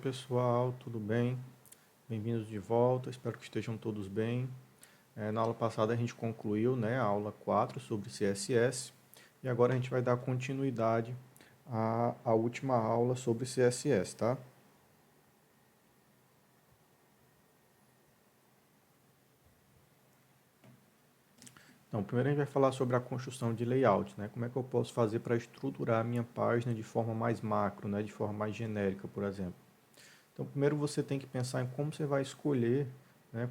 pessoal, tudo bem? Bem-vindos de volta, espero que estejam todos bem. Na aula passada a gente concluiu, a aula 4 sobre CSS e agora a gente vai dar continuidade à última aula sobre CSS, tá? Então, primeiro a gente vai falar sobre a construção de layout, como é que eu posso fazer para estruturar a minha página de forma mais macro, de forma mais genérica, por exemplo. Então, primeiro você tem que pensar em como você vai escolher,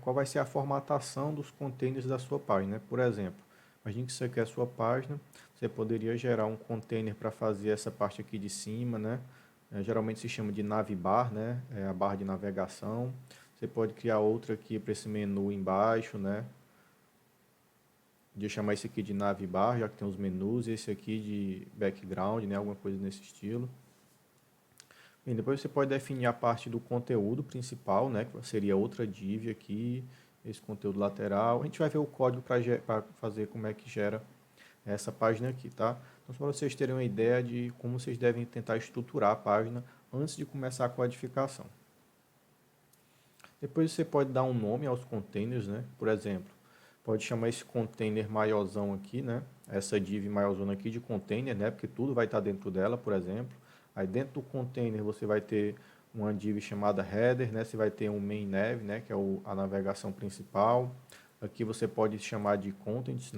qual vai ser a formatação dos containers da sua página. Por exemplo, imagine que você quer a sua página, você poderia gerar um container para fazer essa parte aqui de cima, geralmente se chama de navbar, é a barra de navegação. Você pode criar outra aqui para esse menu embaixo, Podia chamar esse aqui de navbar, já que tem os menus, e esse aqui de background, alguma coisa nesse estilo. Bem, depois você pode definir a parte do conteúdo principal, que seria outra div aqui, esse conteúdo lateral. A gente vai ver o código para fazer como é que gera essa página aqui, tá? Então, só para vocês terem uma ideia de como vocês devem tentar estruturar a página antes de começar a codificação. Depois você pode dar um nome aos containers, Por exemplo, pode chamar esse container maiorzão aqui, Essa div maiorzona aqui de container, Porque tudo vai estar dentro dela, por exemplo. Aí dentro do container você vai ter uma div chamada header, Você vai ter um main nav, Que é a navegação principal. Aqui você pode chamar de contents,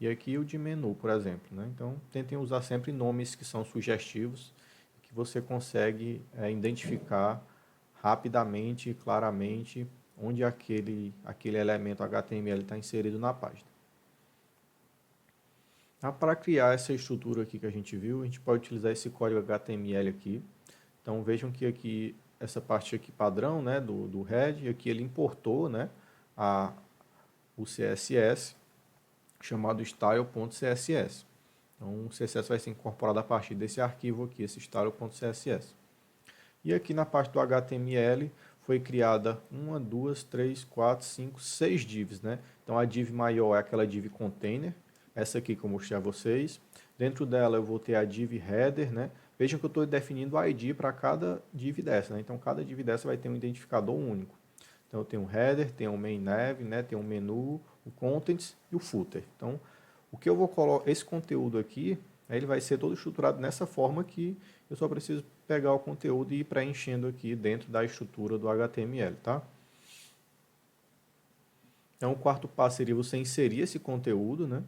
E aqui o de menu, por exemplo, Então tentem usar sempre nomes que são sugestivos, que você consegue identificar rapidamente e claramente onde aquele elemento HTML está inserido na página. Para criar essa estrutura aqui que a gente viu, a gente pode utilizar esse código HTML aqui. Então vejam que aqui, essa parte aqui padrão do head, aqui ele importou o CSS chamado style.css. Então o CSS vai ser incorporado a partir desse arquivo aqui, esse style.css. E aqui na parte do HTML foi criada 1, 2, 3, 4, 5, 6 divs. Então a div maior é aquela div container, essa aqui que eu mostrei a vocês. Dentro dela eu vou ter a div header, Vejam que eu estou definindo o ID para cada div dessa, Então cada div dessa vai ter um identificador único. Então eu tenho um header, tenho um main nav, tenho um menu, o contents e o footer. Então o que eu vou colocar, esse conteúdo aqui, ele vai ser todo estruturado nessa forma aqui. Eu só preciso pegar o conteúdo e ir preenchendo aqui dentro da estrutura do HTML, tá? Então, o quarto passo seria você inserir esse conteúdo,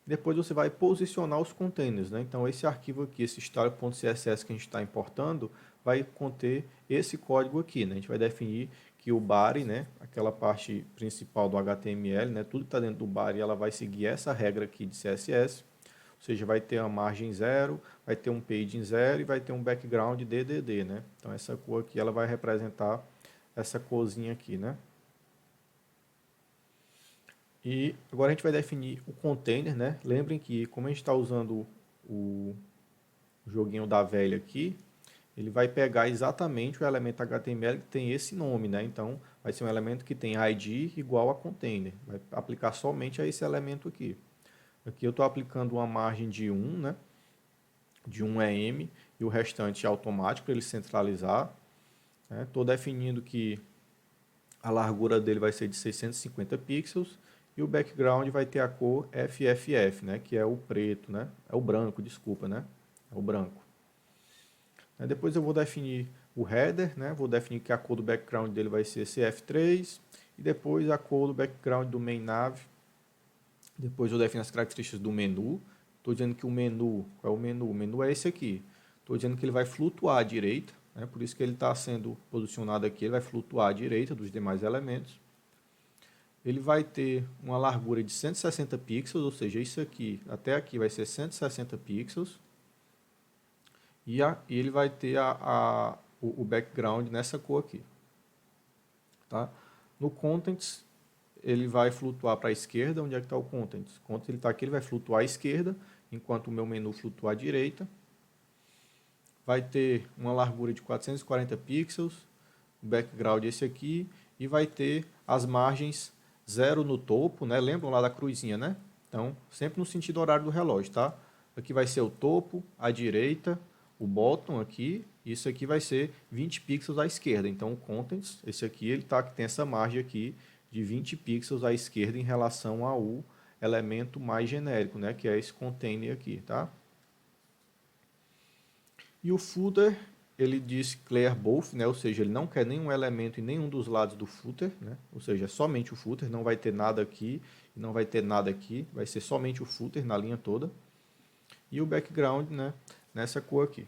Depois você vai posicionar os containers, Então, esse arquivo aqui, esse style.css que a gente está importando, vai conter esse código aqui, A gente vai definir que o body, aquela parte principal do HTML, tudo que está dentro do body, ela vai seguir essa regra aqui de CSS. Ou seja, vai ter uma margem 0, vai ter um page 0 e vai ter um background DDD, Então essa cor aqui ela vai representar essa corzinha aqui, E agora a gente vai definir o container, Lembrem que como a gente está usando o joguinho da velha aqui, ele vai pegar exatamente o elemento HTML que tem esse nome, Então vai ser um elemento que tem ID igual a container, vai aplicar somente a esse elemento aqui. Aqui eu estou aplicando uma margem de 1, de 1 em e o restante é automático para ele centralizar. Estou definindo que a largura dele vai ser de 650 pixels e o background vai ter a cor FFF, que é o preto, é o branco, desculpa, é o branco. Depois eu vou definir o header, vou definir que a cor do background dele vai ser CF3 e depois a cor do background do main nav. Depois eu defino as características do menu. Estou dizendo que o menu, qual é o menu? O menu é esse aqui. Estou dizendo que ele vai flutuar à direita, por isso que ele está sendo posicionado aqui, ele vai flutuar à direita dos demais elementos. Ele vai ter uma largura de 160 pixels, ou seja, isso aqui, até aqui vai ser 160 pixels. E ele vai ter o background nessa cor aqui. Tá? No Contents, ele vai flutuar para a esquerda. Onde é que está o Contents? O Contents ele está aqui, ele vai flutuar à esquerda, enquanto o meu menu flutua à direita. Vai ter uma largura de 440 pixels, o background esse aqui, e vai ter as margens 0 no topo, Lembram lá da cruzinha, Então, sempre no sentido horário do relógio, tá? Aqui vai ser o topo, a direita, o bottom aqui, Isso aqui vai ser 20 pixels à esquerda. Então, o contents, esse aqui, ele tem essa margem aqui de 20 pixels à esquerda em relação ao elemento mais genérico, né, que é esse container aqui, tá? E o footer, ele diz clear both, né, ou seja, ele não quer nenhum elemento em nenhum dos lados do footer, né, ou seja, é somente o footer, não vai ter nada aqui, não vai ter nada aqui, vai ser somente o footer na linha toda. E o background, né, nessa cor aqui.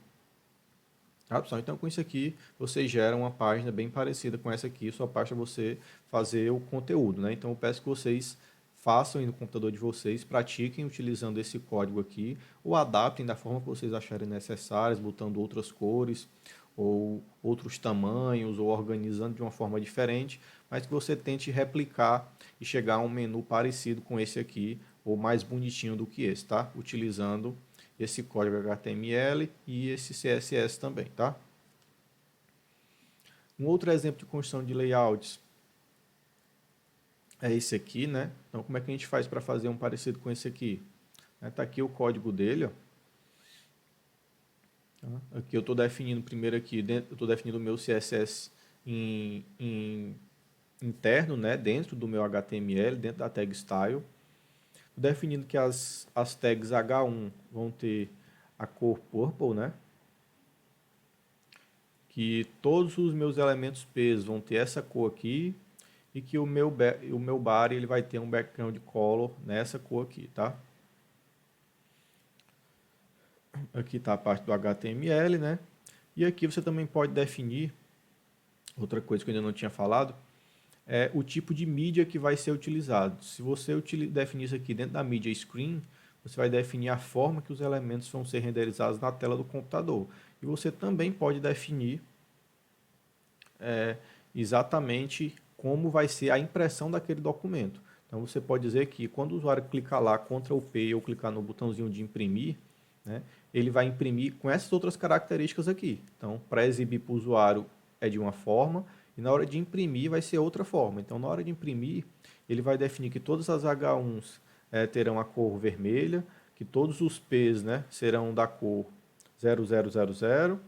Tá, pessoal? Então, com isso aqui, você gera uma página bem parecida com essa aqui, só basta você fazer o conteúdo, né? Então, eu peço que vocês façam aí no computador de vocês, pratiquem utilizando esse código aqui, ou adaptem da forma que vocês acharem necessárias, botando outras cores, ou outros tamanhos, ou organizando de uma forma diferente, mas que você tente replicar e chegar a um menu parecido com esse aqui, ou mais bonitinho do que esse, tá? Utilizando esse código HTML e esse CSS também, tá? Um outro exemplo de construção de layouts é esse aqui, né? Então, como é que a gente faz para fazer um parecido com esse aqui? Tá aqui o código dele, ó. Aqui eu estou definindo primeiro aqui, eu estou definindo o meu CSS interno, né? Dentro do meu HTML, dentro da tag style. Definindo que as tags H1 vão ter a cor purple, né? Que todos os meus elementos pesos vão ter essa cor aqui e que o meu body ele vai ter um background color nessa cor aqui, tá? Aqui está a parte do HTML, né? E aqui você também pode definir, outra coisa que eu ainda não tinha falado, é o tipo de mídia que vai ser utilizado. Se você definir isso aqui dentro da mídia screen, você vai definir a forma que os elementos vão ser renderizados na tela do computador. E você também pode definir exatamente como vai ser a impressão daquele documento. Então você pode dizer que quando o usuário clicar lá, Ctrl P ou clicar no botãozinho de imprimir, né, ele vai imprimir com essas outras características aqui. Então, para exibir para o usuário é de uma forma, e na hora de imprimir vai ser outra forma. Então, na hora de imprimir, ele vai definir que todas as H1s terão a cor vermelha, que todos os P's, né, serão da cor 0000,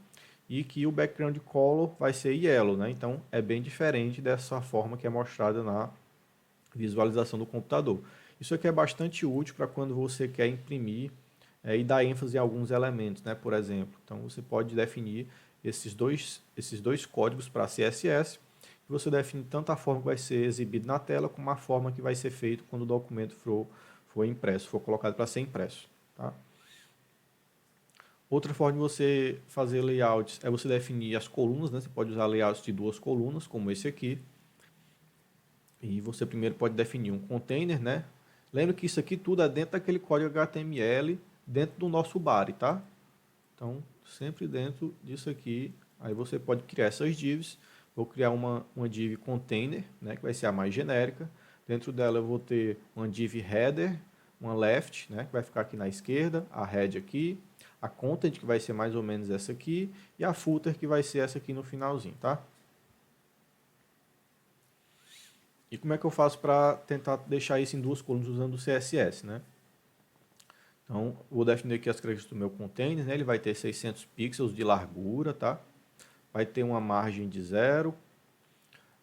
e que o background color vai ser yellow, né? Então é bem diferente dessa forma que é mostrada na visualização do computador. Isso aqui é bastante útil para quando você quer imprimir e dar ênfase em alguns elementos, né? Por exemplo, então você pode definir esses dois códigos para CSS, e você define tanto a forma que vai ser exibido na tela, como a forma que vai ser feito quando o documento for impresso, for colocado para ser impresso, tá? Outra forma de você fazer layouts é você definir as colunas, né? Você pode usar layouts de 2 colunas, como esse aqui. E você primeiro pode definir um container, né? Lembra que isso aqui tudo é dentro daquele código HTML, dentro do nosso body, tá? Então, sempre dentro disso aqui, aí você pode criar essas divs. Vou criar uma div container, né? Que vai ser a mais genérica. Dentro dela eu vou ter uma div header, uma left, né? Que vai ficar aqui na esquerda, a head aqui, a content, que vai ser mais ou menos essa aqui, e a footer, que vai ser essa aqui no finalzinho, tá? E como é que eu faço para tentar deixar isso em 2 colunas usando o CSS, né? Então, vou definir aqui as características do meu container, né? Ele vai ter 600 pixels de largura, tá? Vai ter uma margem de 0,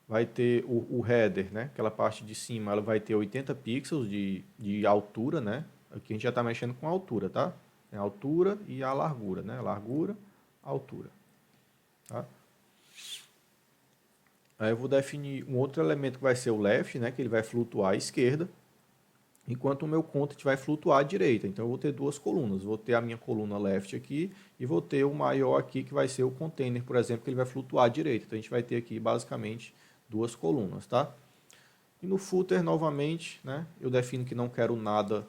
vai ter o header, né? Aquela parte de cima, ela vai ter 80 pixels de altura, né? Aqui a gente já está mexendo com a altura, tá? É a altura e a largura, né? Largura, altura. Tá? Aí eu vou definir um outro elemento que vai ser o left, né? Que ele vai flutuar à esquerda, enquanto o meu content vai flutuar à direita. Então eu vou ter 2 colunas. Vou ter a minha coluna left aqui e vou ter o maior aqui, que vai ser o container, por exemplo, que ele vai flutuar à direita. Então a gente vai ter aqui basicamente 2 colunas, tá? E no footer, novamente, né? Eu defino que não quero nada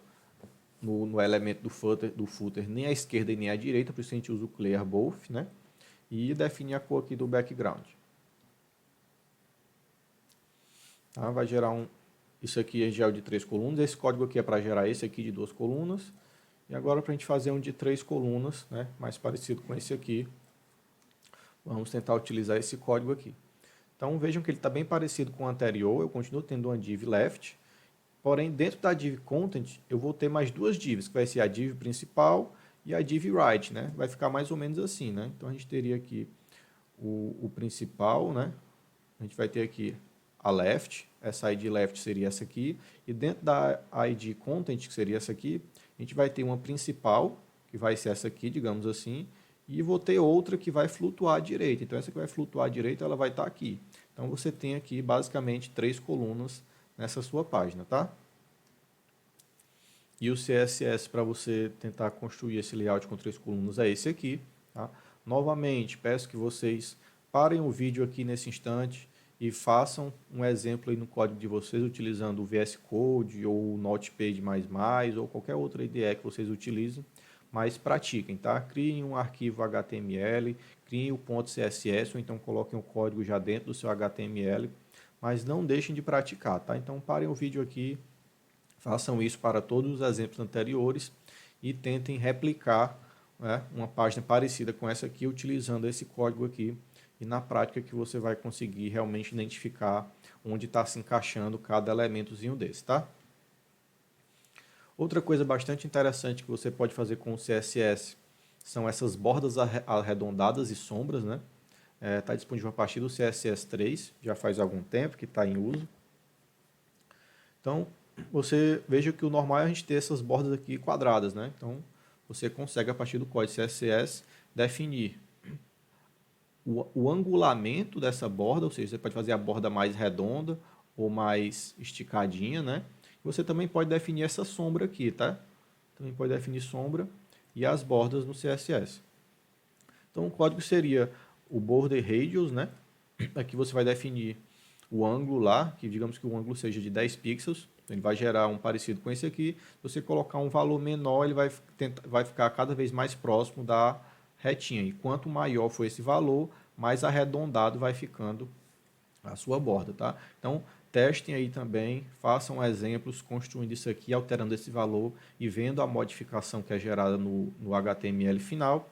no elemento do footer, nem à esquerda e nem à direita, por isso a gente usa o clear both, né? E define a cor aqui do background. Tá? Vai gerar isso aqui já é o de 3 colunas, esse código aqui é para gerar esse aqui de 2 colunas, e agora para a gente fazer um de 3 colunas, né? Mais parecido com esse aqui, vamos tentar utilizar esse código aqui. Então vejam que ele está bem parecido com o anterior, eu continuo tendo uma div left, porém dentro da div content eu vou ter mais 2 divs, que vai ser a div principal e a div right, né? Vai ficar mais ou menos assim, né? Então a gente teria aqui o principal, né? A gente vai ter aqui a left, essa id left seria essa aqui, e dentro da id content, que seria essa aqui, a gente vai ter uma principal, que vai ser essa aqui, digamos assim, e vou ter outra que vai flutuar à direita. Então essa que vai flutuar à direita, ela vai estar aqui. Então você tem aqui basicamente 3 colunas nessa sua página, tá? E o CSS para você tentar construir esse layout com 3 colunas é esse aqui, tá? Novamente, peço que vocês parem o vídeo aqui nesse instante e façam um exemplo aí no código de vocês utilizando o VS Code ou o Notepad++, ou qualquer outra IDE que vocês utilizem, mas pratiquem, tá? Criem um arquivo HTML, criem o ponto .css, ou então coloquem o código já dentro do seu HTML, mas não deixem de praticar, tá? Então parem o vídeo aqui, façam isso para todos os exemplos anteriores e tentem replicar, né, uma página parecida com essa aqui, utilizando esse código aqui, e na prática que você vai conseguir realmente identificar onde está se encaixando cada elementozinho desse, tá? Outra coisa bastante interessante que você pode fazer com o CSS são essas bordas arredondadas e sombras, né? Está disponível a partir do CSS 3, já faz algum tempo que está em uso. Então, você veja que o normal é a gente ter essas bordas aqui quadradas, né? Então, você consegue, a partir do código CSS, definir o angulamento dessa borda, ou seja, você pode fazer a borda mais redonda ou mais esticadinha, né? Você também pode definir essa sombra aqui, tá? Também pode definir sombra e as bordas no CSS. Então, o código seria o border radius, né? Aqui você vai definir o ângulo lá, que digamos que o ângulo seja de 10 pixels, ele vai gerar um parecido com esse aqui. Se você colocar um valor menor, ele vai ficar cada vez mais próximo da retinha. E quanto maior for esse valor, mais arredondado vai ficando a sua borda, tá? Então, testem aí também, façam exemplos construindo isso aqui, alterando esse valor e vendo a modificação que é gerada no HTML final.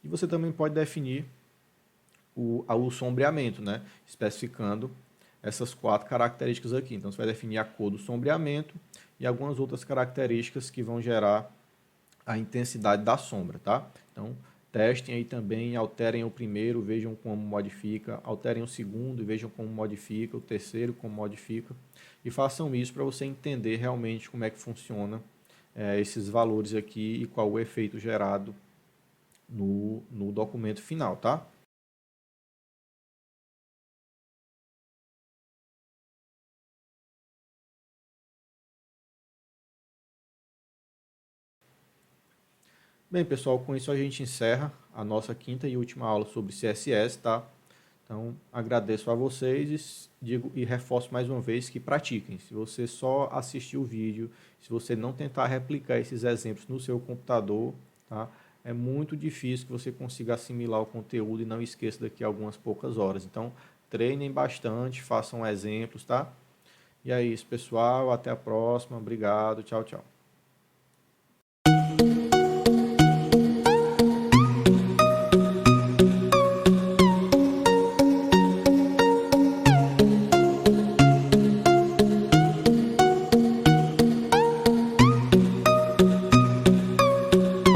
E você também pode definir o sombreamento, né? Especificando essas 4 características aqui. Então, você vai definir a cor do sombreamento e algumas outras características que vão gerar a intensidade da sombra, tá? Então, testem aí também, alterem o primeiro, vejam como modifica, alterem o segundo e vejam como modifica, o terceiro como modifica, e façam isso para você entender realmente como é que funciona esses valores aqui e qual o efeito gerado no documento final, tá? Bem, pessoal, com isso a gente encerra a nossa quinta e última aula sobre CSS, tá? Então, agradeço a vocês e reforço mais uma vez que pratiquem. Se você só assistir o vídeo, se você não tentar replicar esses exemplos no seu computador, tá? É muito difícil que você consiga assimilar o conteúdo e não esqueça daqui a algumas poucas horas. Então, treinem bastante, façam exemplos, tá? E é isso, pessoal. Até a próxima. Obrigado. Tchau, tchau.